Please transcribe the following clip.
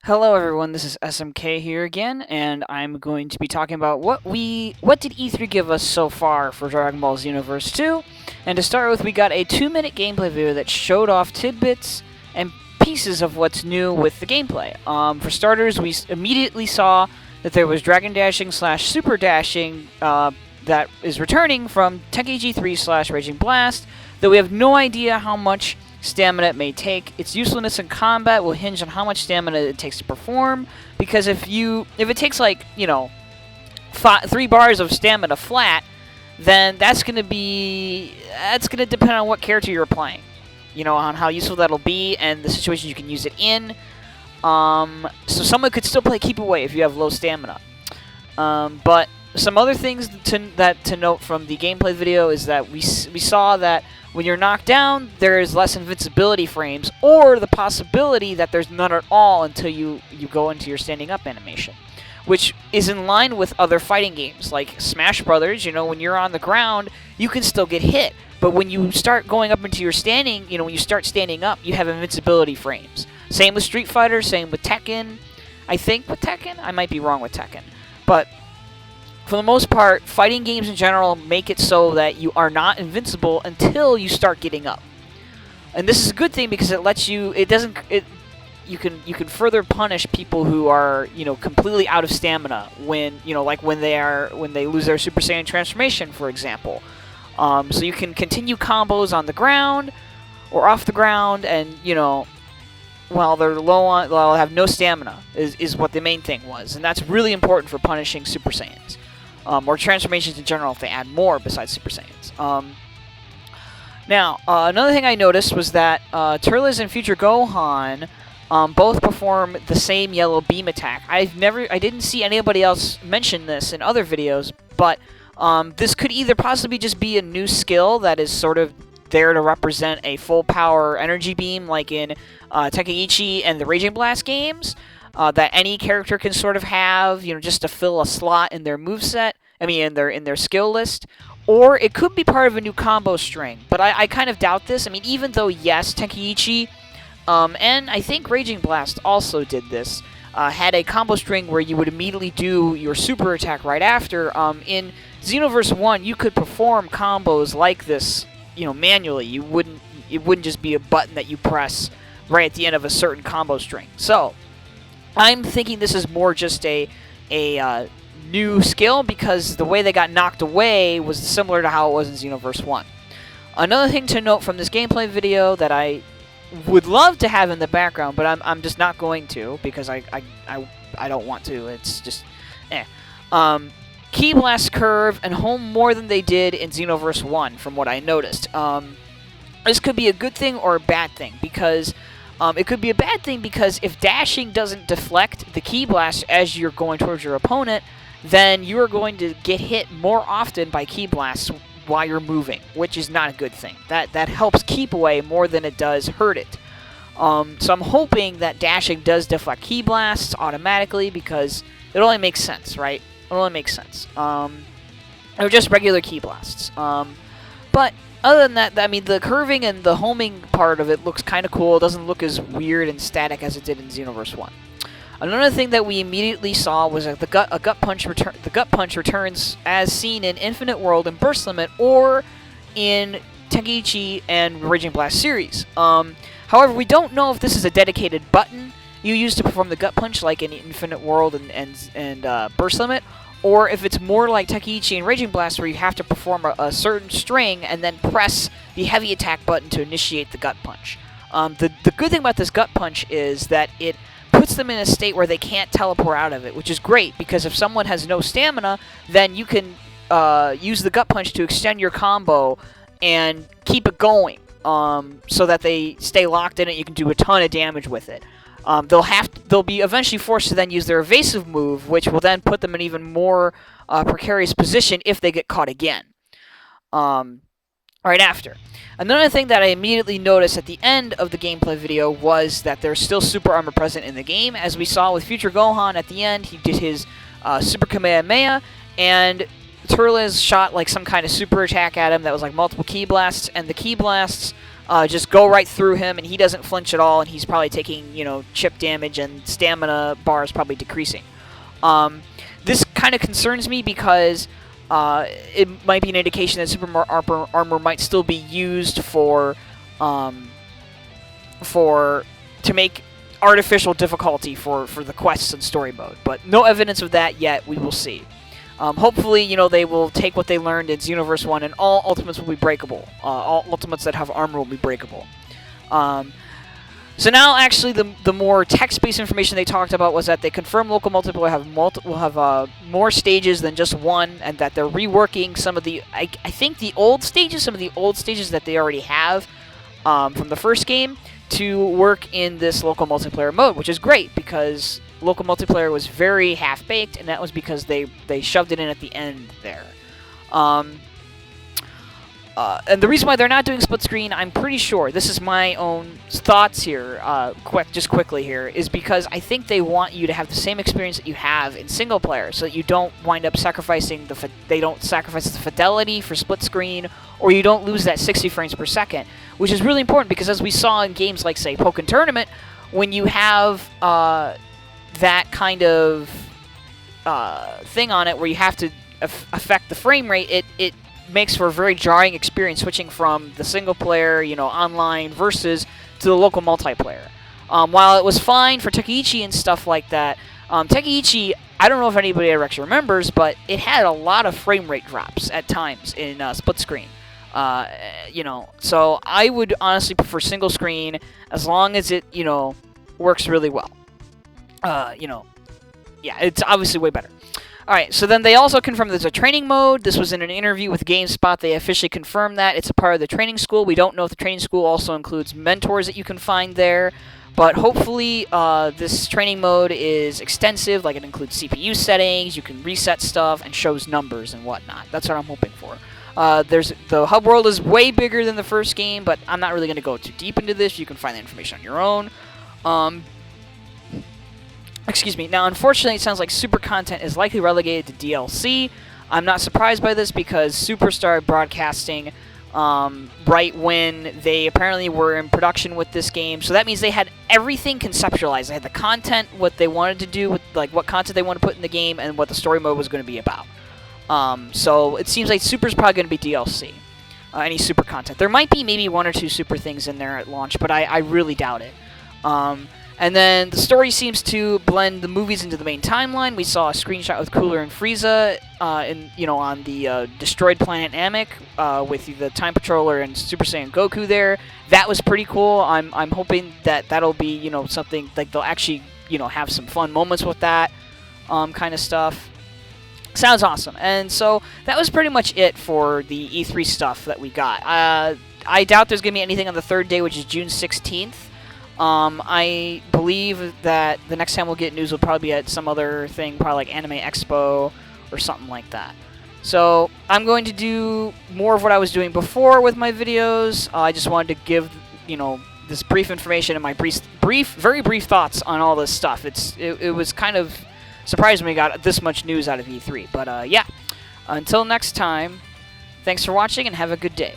Hello everyone, this is SMK here again, and I'm going to be talking about what did E3 give us so far for Dragon Ball Xenoverse 2. And to start with, we got a 2-minute gameplay video that showed off tidbits and pieces of what's new with the gameplay. For starters, we immediately saw that there was Dragon Dashing slash Super Dashing that is returning from Tenkaichi 3 slash Raging Blast, though we have no idea how much stamina it may take. Its usefulness in combat will hinge on how much stamina it takes to perform, because if it takes like, 3 bars of stamina flat, then that's going to depend on what character you're playing, on how useful that'll be and the situation you can use it in. So someone could still play Keep Away if you have low stamina. But some other things to note from the gameplay video is that we saw that when you're knocked down, there is less invincibility frames, or the possibility that there's none at all until you go into your standing up animation, which is in line with other fighting games like Smash Brothers. When you're on the ground, you can still get hit, but when you start going up into your standing, when you start standing up, you have invincibility frames. Same with Street Fighter, same with Tekken. I think with Tekken, I might be wrong with Tekken, but for the most part, fighting games in general make it so that you are not invincible until you start getting up. And this is a good thing because it lets you. You can further punish people who are completely out of stamina when when they lose their Super Saiyan transformation, for example. So you can continue combos on the ground or off the ground, and while they're while they have no stamina is what the main thing was, and that's really important for punishing Super Saiyans. Or transformations in general if they add more besides Super Saiyans. Now, another thing I noticed was that Turles and Future Gohan both perform the same yellow beam attack. I didn't see anybody else mention this in other videos, but this could either possibly just be a new skill that is sort of there to represent a full power energy beam, like in Tenkaichi and the Raging Blast games. That any character can sort of have, just to fill a slot in their moveset. In their skill list, or it could be part of a new combo string. But I kind of doubt this. Even though yes, Tenkaichi, and I think Raging Blast also did this, had a combo string where you would immediately do your super attack right after. In Xenoverse 1, you could perform combos like this, manually. It wouldn't just be a button that you press right at the end of a certain combo string. So I'm thinking this is more just a new skill, because the way they got knocked away was similar to how it was in Xenoverse 1. Another thing to note from this gameplay video that I would love to have in the background, but I'm just not going to, because I don't want to. It's just Ki Blast curve and home more than they did in Xenoverse 1, from what I noticed. This could be a good thing or a bad thing, because it could be a bad thing because if dashing doesn't deflect the Ki Blast as you're going towards your opponent, then you are going to get hit more often by Ki Blasts while you're moving, which is not a good thing. That helps keep away more than it does hurt it. So I'm hoping that dashing does deflect Ki Blasts automatically, because it only makes sense, right? It only makes sense. Or just regular Ki Blasts. But other than that, the curving and the homing part of it looks kind of cool. It doesn't look as weird and static as it did in Xenoverse 1. Another thing that we immediately saw was that the gut punch returns as seen in Infinite World and Burst Limit, or in Tenkaichi and Raging Blast series. However, we don't know if this is a dedicated button you use to perform the gut punch, like in Infinite World and Burst Limit, or if it's more like Tenkaichi and Raging Blast, where you have to perform a certain string and then press the heavy attack button to initiate the gut punch. The good thing about this gut punch is that it puts them in a state where they can't teleport out of it, which is great, because if someone has no stamina, then you can use the gut punch to extend your combo and keep it going, so that they stay locked in it. You can do a ton of damage with it. They'll be eventually forced to then use their evasive move, which will then put them in even more precarious position if they get caught again. Right after. Another thing that I immediately noticed at the end of the gameplay video was that there's still super armor present in the game. As we saw with Future Gohan at the end, he did his Super Kamehameha, and Turles shot like some kind of super attack at him that was like multiple Ki Blasts, and the Ki Blasts just go right through him, and he doesn't flinch at all, and he's probably taking, you know, chip damage, and stamina bar is probably decreasing. This kind of concerns me because it might be an indication that super armor might still be used to make artificial difficulty for the quests and story mode, but no evidence of that yet. We will see. Hopefully, you know, they will take what they learned in Xenoverse 1, and all ultimates will be breakable. All ultimates that have armor will be breakable. So now, actually, the more text-based information they talked about was that they confirmed local multiplayer will have more stages than just one, and that they're reworking some of the, I think, some of the old stages that they already have from the first game to work in this local multiplayer mode, which is great because local multiplayer was very half-baked, and that was because they shoved it in at the end there. And the reason why they're not doing split screen, I'm pretty sure, this is my own thoughts here, just quickly here, is because I think they want you to have the same experience that you have in single player, so that you don't wind up sacrificing they don't sacrifice the fidelity for split screen, or you don't lose that 60 frames per second, which is really important because as we saw in games like, say, Pokken Tournament, when you have that kind of thing on it where you have to affect the frame rate, it makes for a very jarring experience switching from the single player, you know, online versus to the local multiplayer. While it was fine for Takeichi and stuff like that, Takeichi, I don't know if anybody ever actually remembers, but it had a lot of frame rate drops at times in split screen. You know, so I would honestly prefer single screen as long as it, you know, works really well. You know, yeah, it's obviously way better. Alright, so then they also confirmed there's a training mode. This was in an interview with GameSpot. They officially confirmed that. It's a part of the training school. We don't know if the training school also includes mentors that you can find there. But hopefully this training mode is extensive, like it includes CPU settings, you can reset stuff, and shows numbers and whatnot. That's what I'm hoping for. The hub world is way bigger than the first game, but I'm not really going to go too deep into this. You can find the information on your own. Excuse me. Now, unfortunately, it sounds like super content is likely relegated to DLC. I'm not surprised by this because Super started broadcasting right when they apparently were in production with this game. So that means they had everything conceptualized. They had the content, what they wanted to do, with like what content they wanted to put in the game, and what the story mode was going to be about. So it seems like Super's probably going to be DLC. Any Super content. There might be maybe one or two Super things in there at launch, but I really doubt it. And then the story seems to blend the movies into the main timeline. We saw a screenshot with Cooler and Frieza, on the destroyed planet Namek, with the Time Patroller and Super Saiyan Goku there. That was pretty cool. I'm hoping that that'll be, you know, something like they'll actually, you know, have some fun moments with that, kind of stuff. Sounds awesome. And so that was pretty much it for the E3 stuff that we got. I doubt there's gonna be anything on the third day, which is June 16th. I believe that the next time we'll get news will probably be at some other thing, probably like Anime Expo or something like that. So I'm going to do more of what I was doing before with my videos. I just wanted to give, you know, this brief information and my very brief thoughts on all this stuff. It was kind of surprising we got this much news out of E3. But yeah, until next time, thanks for watching and have a good day.